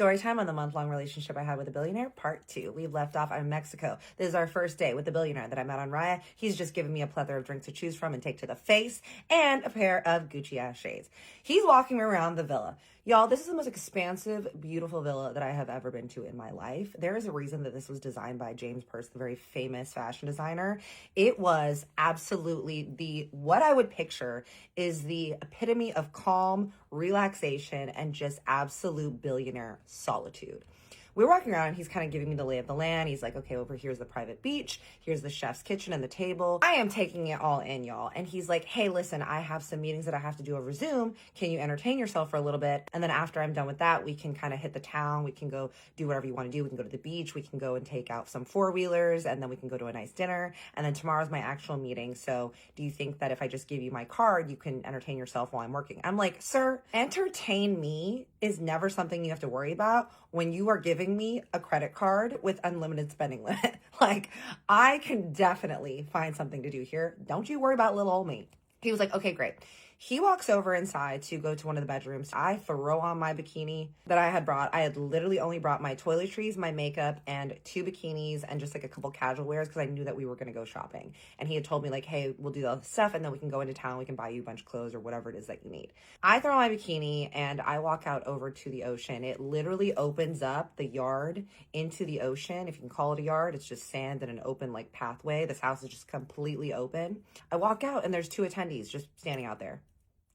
Storytime on the month-long relationship I had with a billionaire, part 2. We've left off, I'm in Mexico. This is our first day with the billionaire that I met on Raya. He's just given me a plethora of drinks to choose from and take to the face, and a pair of Gucci-ass shades. He's walking me around the villa. Y'all, this is the most expansive, beautiful villa that I have ever been to in my life. There is a reason that this was designed by James Purse, the very famous fashion designer. It was absolutely what I would picture is the epitome of calm, relaxation, and just absolute billionaire solitude. We're walking around and he's kind of giving me the lay of the land. He's like, okay, over here's the private beach. Here's the chef's kitchen and the table. I am taking it all in, y'all. And he's like, hey, listen, I have some meetings that I have to do over Zoom. Can you entertain yourself for a little bit? And then after I'm done with that, we can kind of hit the town. We can go do whatever you want to do. We can go to the beach. We can go and take out some four-wheelers, and then we can go to a nice dinner. And then tomorrow's my actual meeting. So do you think that if I just give you my card, you can entertain yourself while I'm working? I'm like, sir, entertain me is never something you have to worry about when you are giving me a credit card with unlimited spending limit. Like, I can definitely find something to do here. Don't you worry about little old me. He was like, okay, great. He walks over inside to go to one of the bedrooms. I throw on my bikini that I had brought. I had literally only brought my toiletries, my makeup, and 2 bikinis and just like a couple casual wears because I knew that we were going to go shopping. And he had told me like, hey, we'll do all this stuff and then we can go into town. We can buy you a bunch of clothes or whatever it is that you need. I throw on my bikini and I walk out over to the ocean. It literally opens up the yard into the ocean. If you can call it a yard, it's just sand and an open like pathway. This house is just completely open. I walk out and there's 2 attendees just standing out there,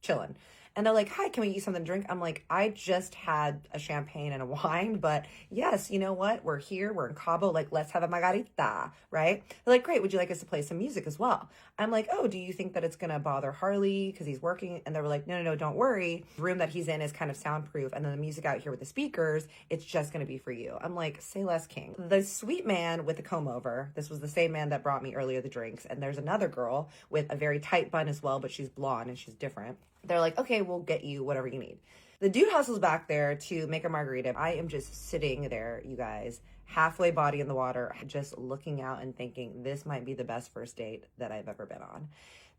chilling. And they're like, hi, can we eat something to drink? I'm like, I just had a champagne and a wine, but yes, you know what? We're here, we're in Cabo, like, let's have a margarita, right? They're like, great, would you like us to play some music as well? I'm like, oh, do you think that it's gonna bother Harley because he's working? And they were like, no, don't worry. The room that he's in is kind of soundproof, and then the music out here with the speakers, it's just gonna be for you. I'm like, say less, king. The sweet man with the comb over, this was the same man that brought me earlier the drinks, and there's another girl with a very tight bun as well, but she's blonde and she's different. They're like, okay, we'll get you whatever you need. The dude hustles back there to make a margarita. I am just sitting there, you guys, halfway body in the water, just looking out and thinking this might be the best first date that I've ever been on.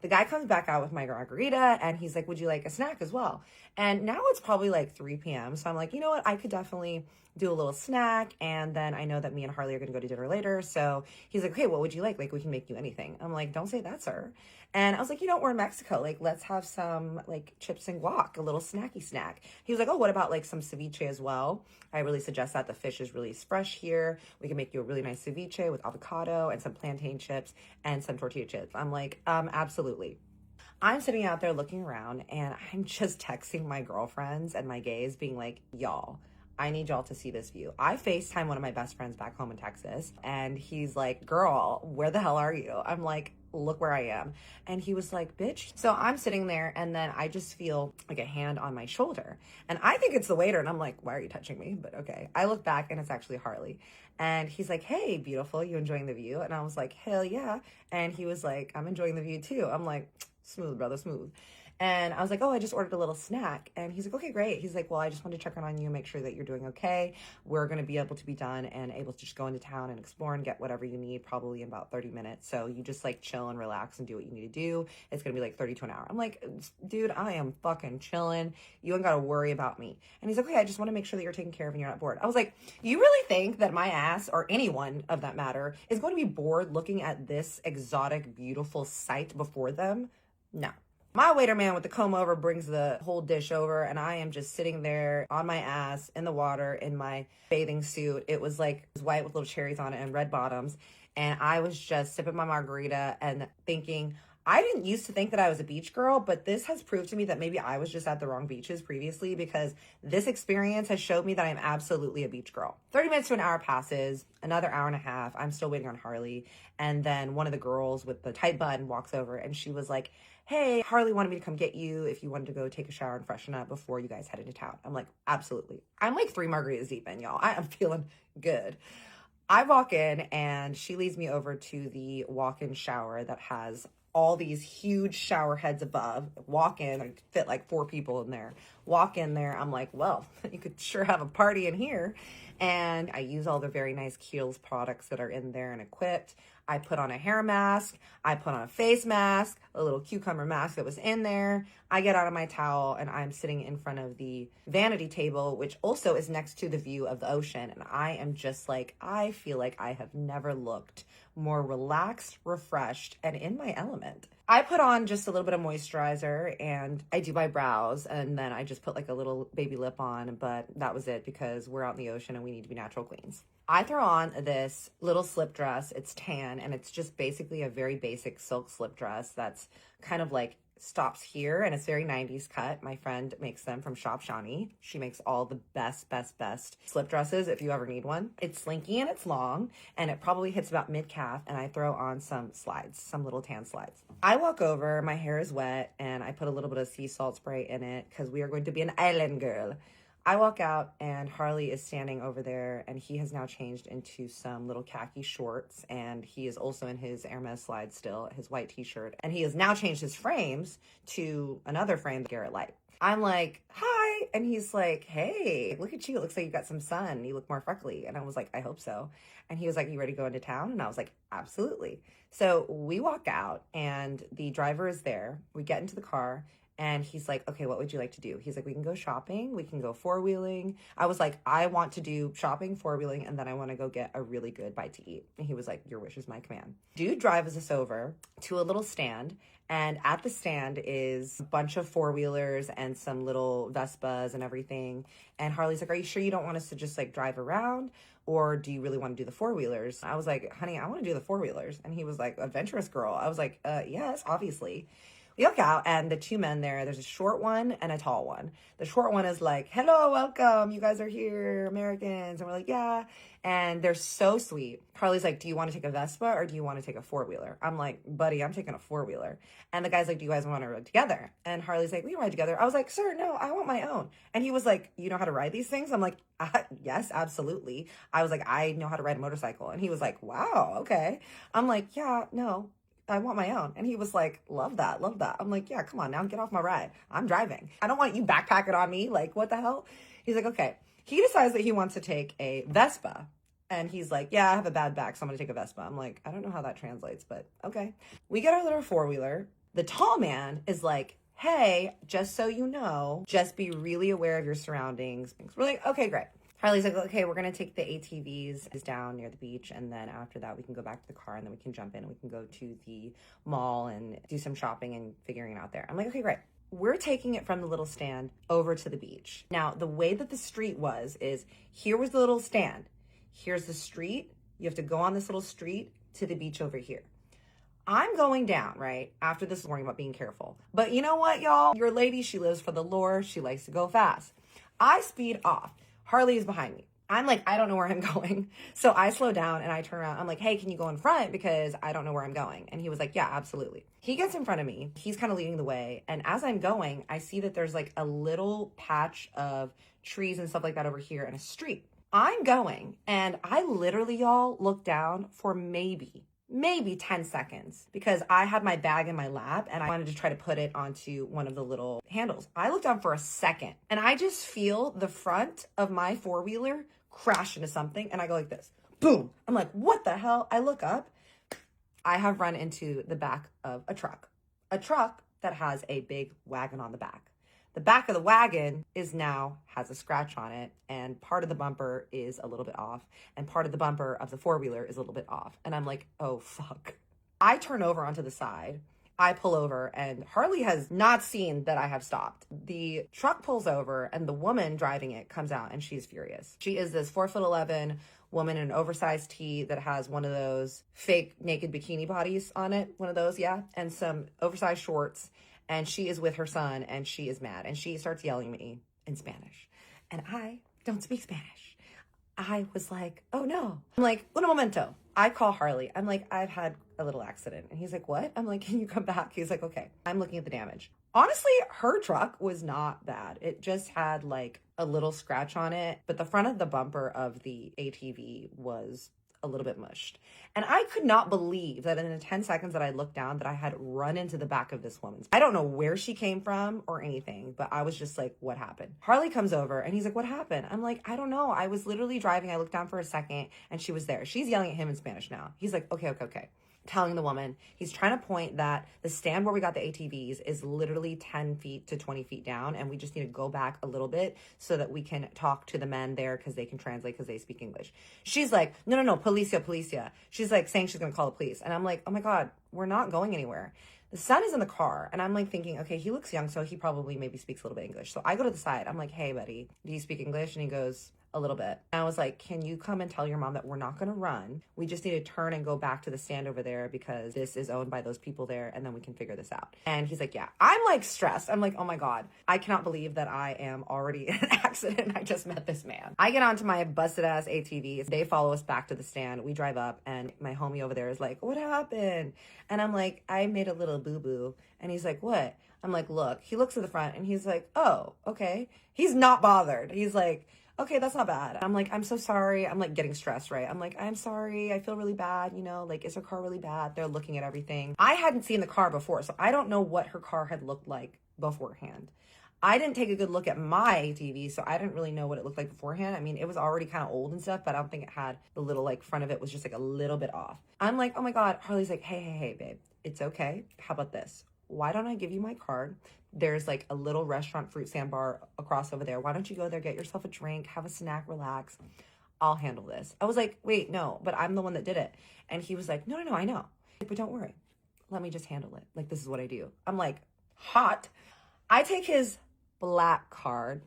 The guy comes back out with my margarita and he's like, would you like a snack as well? And now it's probably like 3 p.m. So I'm like, you know what? I could definitely do a little snack. And then I know that me and Harley are going to go to dinner later. So he's like, okay, what would you like? Like, we can make you anything. I'm like, don't say that, sir. And I was like, you know, we're in Mexico. Like, let's have some like chips and guac, a little snacky snack. He was like, oh, what about like some ceviche as well? I really suggest that. The fish is really fresh here. We can make you a really nice ceviche with avocado and some plantain chips and some tortilla chips. I'm like, absolutely. I'm sitting out there looking around and I'm just texting my girlfriends and my gays being like, y'all, I need y'all to see this view. I FaceTime one of my best friends back home in Texas and he's like, girl, where the hell are you? I'm like, look where I am. And he was like, bitch. So I'm sitting there and then I just feel like a hand on my shoulder. And I think it's the waiter. And I'm like, why are you touching me? But okay. I look back and it's actually Harley. And he's like, hey, beautiful, you enjoying the view? And I was like, hell yeah. And he was like, I'm enjoying the view too. I'm like, smooth, brother, smooth. And I was like, oh, I just ordered a little snack. And he's like, okay, great. He's like, well, I just wanted to check in on you, make sure that you're doing okay. We're going to be able to be done and able to just go into town and explore and get whatever you need probably in about 30 minutes. So you just like chill and relax and do what you need to do. It's going to be like 30 to an hour. I'm like, dude, I am fucking chilling. You ain't got to worry about me. And he's like, okay, I just want to make sure that you're taken care of and you're not bored. I was like, you really think that my ass or anyone of that matter is going to be bored looking at this exotic, beautiful sight before them? No. My waiter man with the comb over brings the whole dish over and I am just sitting there on my ass in the water in my bathing suit. It was like white with little cherries on it and red bottoms. And I was just sipping my margarita and thinking, I didn't used to think that I was a beach girl, but this has proved to me that maybe I was just at the wrong beaches previously because this experience has showed me that I'm absolutely a beach girl. 30 minutes to an hour passes, another hour and a half. I'm still waiting on Harley. And then one of the girls with the tight bun walks over and she was like, hey, Harley wanted me to come get you if you wanted to go take a shower and freshen up before you guys head into town. I'm like, absolutely. I'm like 3 margaritas deep in, y'all. I am feeling good. I walk in and she leads me over to the walk-in shower that has all these huge shower heads above. Walk in, I fit like 4 people in there. Walk in there. I'm like, well, you could sure have a party in here. And I use all the very nice Kiehl's products that are in there and equipped. I put on a hair mask. I put on a face mask, a little cucumber mask that was in there. I get out of my towel and I'm sitting in front of the vanity table, which also is next to the view of the ocean. And I am just like, I feel like I have never looked more relaxed, refreshed, and in my element. I put on just a little bit of moisturizer and I do my brows, and then I just put like a little baby lip on, but that was it because we're out in the ocean and we need to be natural queens. I throw on this little slip dress. It's tan and it's just basically a very basic silk slip dress that's kind of like stops here and it's very 90s cut. My friend makes them from Shop Shawnee. She makes all the best slip dresses if you ever need one. It's slinky and it's long and it probably hits about mid-calf, and I throw on some slides, some little tan slides. I walk over, my hair is wet, and I put a little bit of sea salt spray in it because we are going to be an island girl. I walk out and Harley is standing over there, and he has now changed into some little khaki shorts, and he is also in his Hermes slide still, his white t-shirt, and he has now changed his frames to another frame, Garrett Light. I'm like, hi, and he's like, hey, look at you, it looks like you got some sun, you look more freckly. And I was like, I hope so. And he was like, you ready to go into town? And I was like, absolutely. So we walk out and the driver is there. We get into the car. And he's like, okay, what would you like to do? He's like, we can go shopping. We can go four-wheeling. I was like, I want to do shopping, four-wheeling, and then I want to go get a really good bite to eat. And he was like, your wish is my command. Dude drives us over to a little stand. And at the stand is a bunch of four-wheelers and some little Vespas and everything. And Harley's like, are you sure you don't want us to just like drive around? Or do you really want to do the four-wheelers? I was like, honey, I want to do the four-wheelers. And he was like, adventurous girl. I was like, yes, obviously. We look out and the two men there's a short one and a tall one. The short one is like, hello, welcome. You guys are here, Americans. And we're like, yeah. And they're so sweet. Harley's like, do you want to take a Vespa or do you want to take a four-wheeler? I'm like, buddy, I'm taking a four-wheeler. And the guy's like, do you guys want to ride together? And Harley's like, we ride together. I was like, sir, no, I want my own. And he was like, you know how to ride these things? I'm like, yes, absolutely. I was like, I know how to ride a motorcycle. And he was like, wow, okay. I'm like, yeah, no, I want my own. And he was like, love that, love that. I'm like, yeah, come on now, get off my ride. I'm driving. I don't want you backpacking on me. Like, what the hell? He's like, okay. He decides that he wants to take a Vespa. And he's like, yeah, I have a bad back, so I'm going to take a Vespa. I'm like, I don't know how that translates, but okay. We get our little four-wheeler. The tall man is like, hey, just so you know, just be really aware of your surroundings. We're like, okay, great. Harley's like, okay, we're going to take the ATVs down near the beach. And then after that, we can go back to the car and then we can jump in and we can go to the mall and do some shopping and figuring it out there. I'm like, okay, great. We're taking it from the little stand over to the beach. Now, the way that the street is here was the little stand. Here's the street. You have to go on this little street to the beach over here. I'm going down, right? After this, worrying about being careful. But you know what, y'all? Your lady, she lives for the lure. She likes to go fast. I speed off. Harley is behind me. I'm like, I don't know where I'm going. So I slow down and I turn around. I'm like, hey, can you go in front? Because I don't know where I'm going. And he was like, yeah, absolutely. He gets in front of me. He's kind of leading the way. And as I'm going, I see that there's like a little patch of trees and stuff like that over here and a street. I'm going and I literally, y'all, look down for maybe 10 seconds because I had my bag in my lap and I wanted to try to put it onto one of the little handles. I looked down for a second and I just feel the front of my four-wheeler crash into something and I go like this, boom. I'm like, what the hell? I look up. I have run into the back of a truck that has a big wagon on the back. The back of the wagon has a scratch on it, and part of the bumper is a little bit off, and part of the bumper of the four-wheeler is a little bit off. And I'm like, oh, fuck. I turn over onto the side. I pull over, and Harley has not seen that I have stopped. The truck pulls over, and the woman driving it comes out, and she's furious. She is this 4'11" woman in an oversized tee that has one of those fake naked bikini bodies on it. One of those, yeah. And some oversized shorts. And she is with her son and she is mad. And she starts yelling at me in Spanish. And I don't speak Spanish. I was like, oh no. I'm like, un momento. I call Harley. I'm like, I've had a little accident. And he's like, what? I'm like, can you come back? He's like, okay. I'm looking at the damage. Honestly, her truck was not bad. It just had like a little scratch on it. But the front of the bumper of the ATV was a little bit mushed. And I could not believe that in the 10 seconds that I looked down that I had run into the back of this woman's. I don't know where she came from or anything, but I was just like, what happened? Harley comes over and he's like, what happened? I'm like, I don't know. I was literally driving. I looked down for a second and she was there. She's yelling at him in Spanish now. He's like, okay. Telling the woman, he's trying to point that the stand where we got the ATVs is literally 10 feet to 20 feet down, and we just need to go back a little bit so that we can talk to the men there because they can translate because they speak English. She's like, no, policia. She's like saying she's gonna call the police, and I'm like, oh my God, we're not going anywhere. The son is in the car, and I'm like thinking, okay, he looks young, so he probably maybe speaks a little bit English. So I go to the side. I'm like, hey, buddy, do you speak English? And he goes, a little bit. And I was like, can you come and tell your mom that we're not going to run? We just need to turn and go back to the stand over there because this is owned by those people there, and then we can figure this out. And he's like, yeah. I'm like stressed. I'm like, oh my God, I cannot believe that I am already in an accident. I just met this man. I get onto my busted ass ATV. They follow us back to the stand. We drive up, and my homie over there is like, what happened? And I'm like, I made a little boo-boo. And he's like, what? I'm like, look. He looks at the front, and he's like, oh, okay. He's not bothered. He's like, okay, that's not bad. I'm like, I'm so sorry. I'm like getting stressed, right? I'm like, I'm sorry. I feel really bad. You know, like, is her car really bad? They're looking at everything. I hadn't seen the car before, so I don't know what her car had looked like beforehand. I didn't take a good look at my ATV, so I didn't really know what it looked like beforehand. I mean, it was already kind of old and stuff, but I don't think it had the little like front of it was just like a little bit off. I'm like, oh my God. Harley's like, hey, babe, it's okay. How about this? Why don't I give you my card? There's like a little restaurant fruit stand bar across over there. Why don't you go there, get yourself a drink, have a snack, relax. I'll handle this. I was like, wait, no, but I'm the one that did it. And he was like, no, I know. But don't worry. Let me just handle it. Like, this is what I do. I'm like, hot. I take his black card.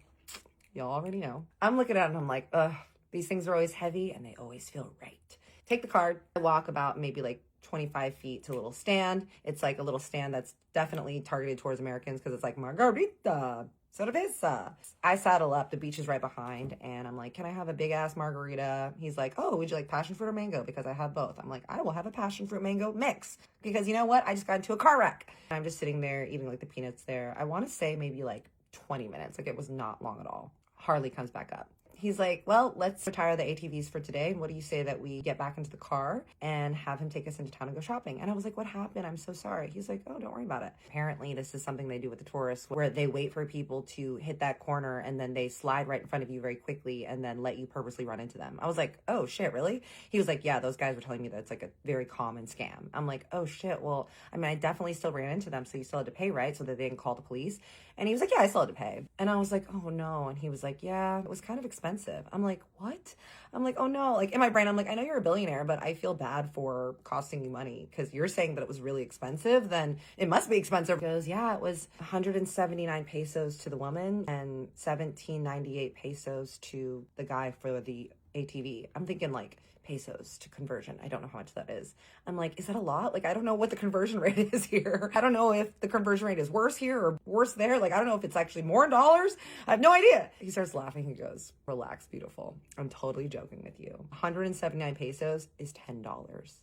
Y'all already know. I'm looking at it and I'm like, ugh, these things are always heavy and they always feel right. Take the card. I walk about maybe like 25 feet to a little stand. It's like a little stand that's definitely targeted towards Americans because it's like margarita, cerveza. I saddle up. The beach is right behind. And I'm like, can I have a big ass margarita? He's like, oh, would you like passion fruit or mango? Because I have both. I'm like, I will have a passion fruit mango mix. Because you know what? I just got into a car wreck. I'm just sitting there eating like the peanuts there. I want to say maybe like 20 minutes. Like, it was not long at all. Harley comes back up. He's like, well, let's retire the ATVs for today. What do you say that we get back into the car and have him take us into town and go shopping? And I was like, what happened? I'm so sorry. He's like, oh, don't worry about it. Apparently, this is something they do with the tourists where they wait for people to hit that corner and then they slide right in front of you very quickly and then let you purposely run into them. I was like, oh, shit, really? He was like, yeah, those guys were telling me that it's like a very common scam. I'm like, oh, shit. Well, I mean, I definitely still ran into them. So you still had to pay, right? So that they didn't call the police. And he was like, yeah, I still had to pay. And I was like, oh, no. And he was like, yeah, it was kind of expensive. I'm like, what? I'm like, oh no. Like, in my brain, I'm like, I know you're a billionaire, but I feel bad for costing you money because you're saying that it was really expensive. Then it must be expensive. He goes, yeah, it was 179 pesos to the woman and 1798 pesos to the guy for the ATV. I'm thinking like pesos to conversion. I don't know how much that is. I'm like, is that a lot? Like, I don't know what the conversion rate is here. I don't know if the conversion rate is worse here or worse there. Like, I don't know if it's actually more in dollars. I have no idea. He starts laughing. He goes, relax, beautiful. I'm totally joking with you. 179 pesos is $10.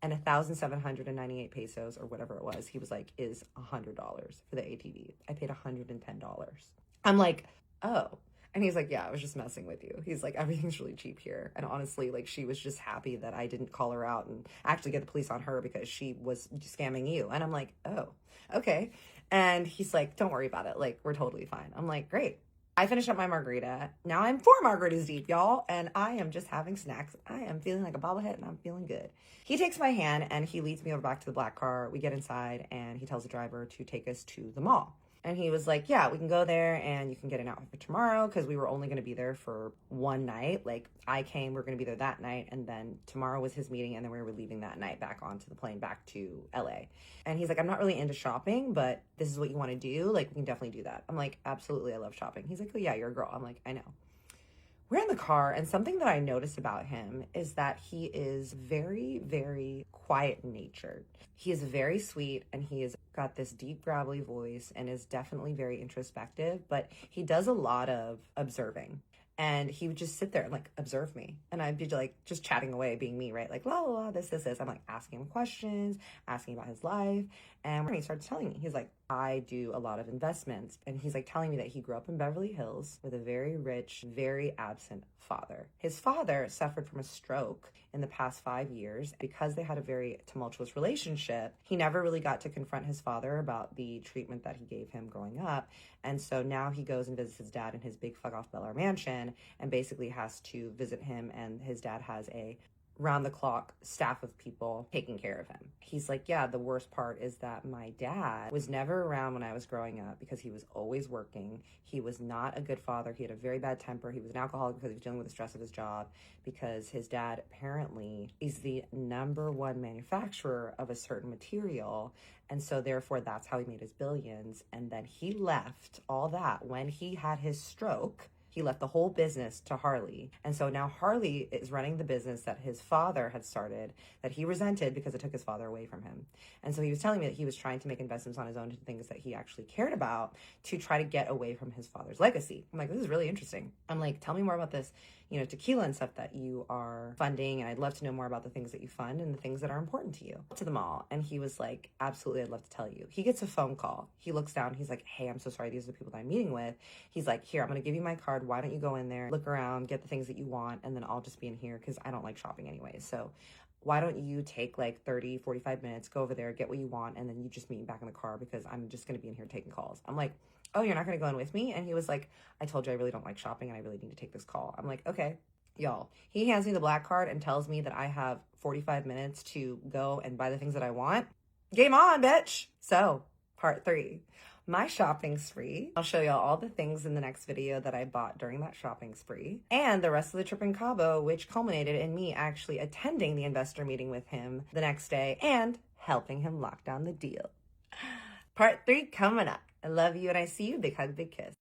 And 1,798 pesos or whatever it was, he was like, is $100 for the ATV. I paid $110. I'm like, oh. And he's like, yeah, I was just messing with you. He's like, everything's really cheap here. And honestly, like, she was just happy that I didn't call her out and actually get the police on her because she was scamming you. And I'm like, oh, okay. And he's like, don't worry about it. Like, we're totally fine. I'm like, great. I finished up my margarita. Now I'm 4 margaritas deep, y'all. And I am just having snacks. I am feeling like a bobblehead and I'm feeling good. He takes my hand and he leads me over back to the black car. We get inside and he tells the driver to take us to the mall. And he was like, yeah, we can go there and you can get an outfit for tomorrow because we were only going to be there for one night. Like, I came, we are going to be there that night. And then tomorrow was his meeting. And then we were leaving that night back onto the plane back to LA. And he's like, I'm not really into shopping, but this is what you want to do. Like, we can definitely do that. I'm like, absolutely. I love shopping. He's like, oh yeah, you're a girl. I'm like, I know. We're in the car, and something that I noticed about him is that he is very, very quiet-natured. He is very sweet, and he has got this deep, gravelly voice and is definitely very introspective, but he does a lot of observing. And he would just sit there and like observe me. And I'd be like just chatting away, being me, right? Like, la, la, la, this. I'm like asking him questions, asking about his life. And when he starts telling me, he's like, I do a lot of investments. And he's like telling me that he grew up in Beverly Hills with a very rich, very absent father. His father suffered from a stroke in the past 5 years. Because they had a very tumultuous relationship, he never really got to confront his father about the treatment that he gave him growing up. And so now he goes and visits his dad in his big fuck off Bel Air mansion and basically has to visit him, and his dad has a round-the-clock staff of people taking care of him. He's like, yeah, the worst part is that my dad was never around when I was growing up because he was always working. He was not a good father. He had a very bad temper. He was an alcoholic because he was dealing with the stress of his job, because his dad apparently is the #1 manufacturer of a certain material. And so therefore that's how he made his billions. And then he left all that when he had his stroke. He left the whole business to Harley. And so now Harley is running the business that his father had started, that he resented because it took his father away from him. And so he was telling me that he was trying to make investments on his own to things that he actually cared about to try to get away from his father's legacy. I'm like, this is really interesting. I'm like, tell me more about this, tequila and stuff that you are funding. And I'd love to know more about the things that you fund and the things that are important to you. To them all. And he was like, absolutely, I'd love to tell you. He gets a phone call. He looks down. He's like, hey, I'm so sorry. These are the people that I'm meeting with. He's like, here, I'm going to give you my card. Why don't you go in there, look around, get the things that you want, and then I'll just be in here because I don't like shopping anyways. So why don't you take like 30, 45 minutes, go over there, get what you want, and then you just meet me back in the car because I'm just going to be in here taking calls. I'm like, oh, you're not going to go in with me? And he was like, I told you I really don't like shopping and I really need to take this call. I'm like, okay. Y'all, he hands me the black card and tells me that I have 45 minutes to go and buy the things that I want. Game on, bitch. So, part 3. My shopping spree. I'll show y'all all the things in the next video that I bought during that shopping spree, and the rest of the trip in Cabo, which culminated in me actually attending the investor meeting with him the next day and helping him lock down the deal. Part 3 coming up. I love you and I see you. Big hug, big kiss.